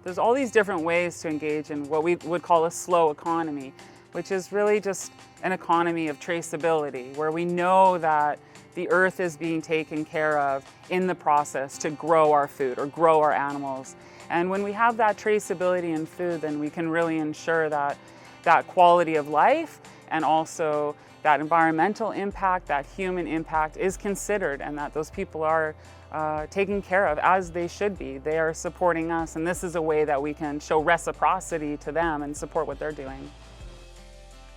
There's all these different ways to engage in what we would call a slow economy, which is really just an economy of traceability, where we know that the earth is being taken care of in the process to grow our food or grow our animals. And when we have that traceability in food, then we can really ensure that that quality of life and also that environmental impact, that human impact is considered, and that those people are taken care of as they should be. They are supporting us, and this is a way that we can show reciprocity to them and support what they're doing.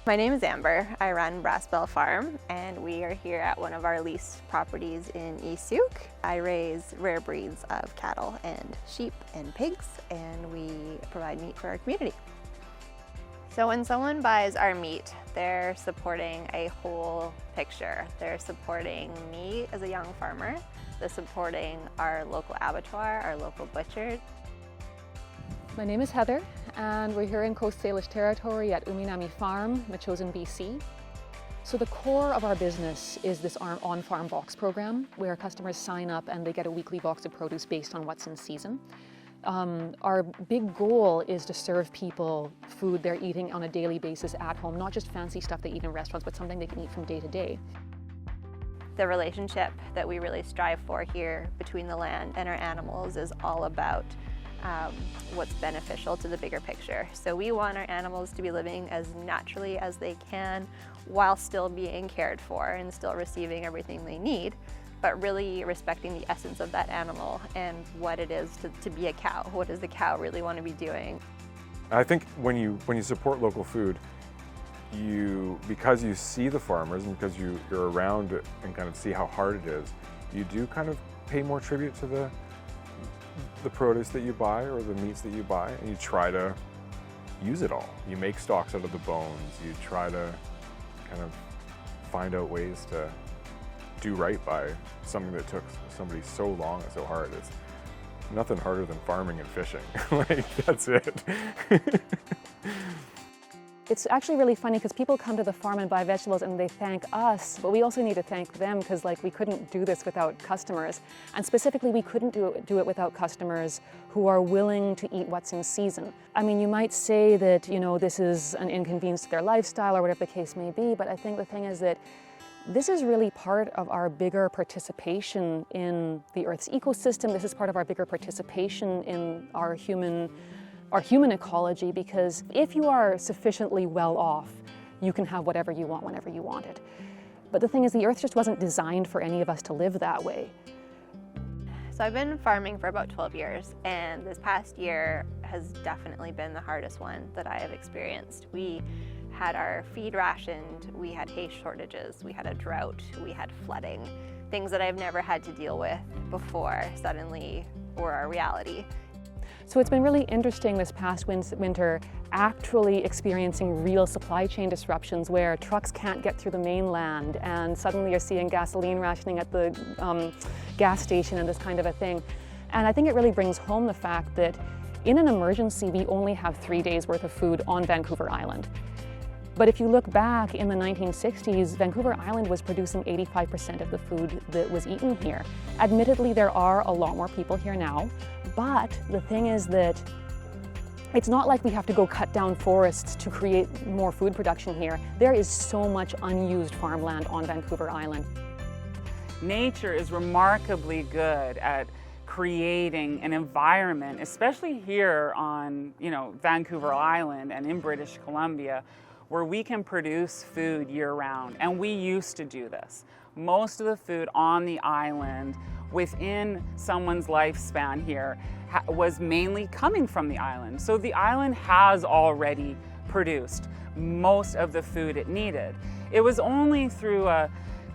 My name is Amber. I run Brass Bell Farm, and we are here at one of our leased properties in East Sooke. I raise rare breeds of cattle and sheep and pigs, and we provide meat for our community. So when someone buys our meat, they're supporting a whole picture. They're supporting me as a young farmer. They're supporting our local abattoir, our local butcher. My name is Heather, and we're here in Coast Salish territory at Uminami Farm, Metchosin, BC. So the core of our business is this on-farm box program, where customers sign up and they get a weekly box of produce based on what's in season. Our big goal is to serve people food they're eating on a daily basis at home, not just fancy stuff they eat in restaurants, but something they can eat from day to day. The relationship that we really strive for here between the land and our animals is all about what's beneficial to the bigger picture. So we want our animals to be living as naturally as they can while still being cared for and still receiving everything they need, but really respecting the essence of that animal and what it is to be a cow. What does the cow really want to be doing? I think when you support local food, because you see the farmers and because you're around it and kind of see how hard it is, you do kind of pay more tribute to the produce that you buy or the meats that you buy, and you try to use it all. You make stocks out of the bones. You try to kind of find out ways to do right by something that took somebody so long and so hard. It's nothing harder than farming and fishing. Like, that's it. It's actually really funny because people come to the farm and buy vegetables and they thank us, but we also need to thank them because we couldn't do this without customers. And specifically, we couldn't do it without customers who are willing to eat what's in season. I mean, you might say that, this is an inconvenience to their lifestyle or whatever the case may be, but I think the thing is that this is really part of our bigger participation in the Earth's ecosystem. This is part of our bigger participation in our human ecology, because if you are sufficiently well off, you can have whatever you want whenever you want it. But the thing is, the Earth just wasn't designed for any of us to live that way. So I've been farming for about 12 years, and this past year has definitely been the hardest one that I have experienced. We had our feed rationed, we had hay shortages, we had a drought, we had flooding. Things that I've never had to deal with before suddenly were our reality. So it's been really interesting this past winter actually experiencing real supply chain disruptions where trucks can't get through the mainland, and suddenly you're seeing gasoline rationing at the gas station and this kind of a thing. And I think it really brings home the fact that in an emergency, we only have 3 days worth of food on Vancouver Island. But if you look back in the 1960s, Vancouver Island was producing 85% of the food that was eaten here. Admittedly, there are a lot more people here now, but the thing is that it's not like we have to go cut down forests to create more food production here. There is so much unused farmland on Vancouver Island. Nature is remarkably good at creating an environment, especially here on Vancouver Island and in British Columbia, where we can produce food year-round. And we used to do this. Most of the food on the island within someone's lifespan here was mainly coming from the island. So the island has already produced most of the food it needed. It was only through a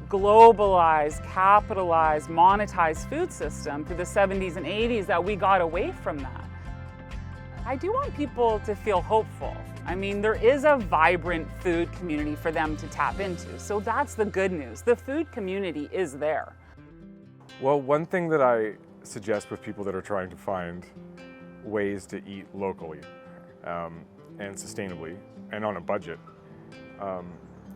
globalized, capitalized, monetized food system through the 70s and 80s that we got away from that. I do want people to feel hopeful. I mean, there is a vibrant food community for them to tap into. So that's the good news. The food community is there. Well, one thing that I suggest with people that are trying to find ways to eat locally and sustainably and on a budget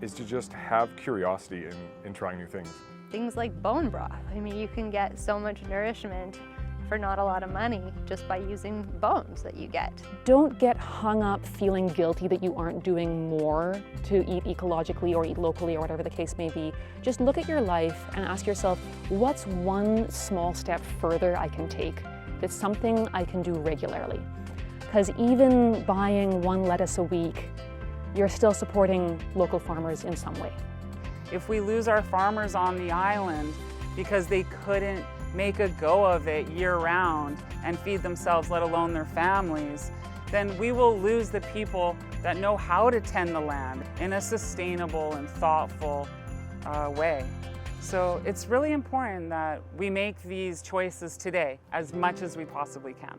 is to just have curiosity in trying new things. Things like bone broth. I mean, you can get so much nourishment for not a lot of money just by using bones that you get. Don't get hung up feeling guilty that you aren't doing more to eat ecologically or eat locally or whatever the case may be. Just look at your life and ask yourself, what's one small step further I can take? That's something I can do regularly. Because even buying one lettuce a week, you're still supporting local farmers in some way. If we lose our farmers on the island because they couldn't make a go of it year-round and feed themselves, let alone their families, then we will lose the people that know how to tend the land in a sustainable and thoughtful way. So it's really important that we make these choices today as much as we possibly can.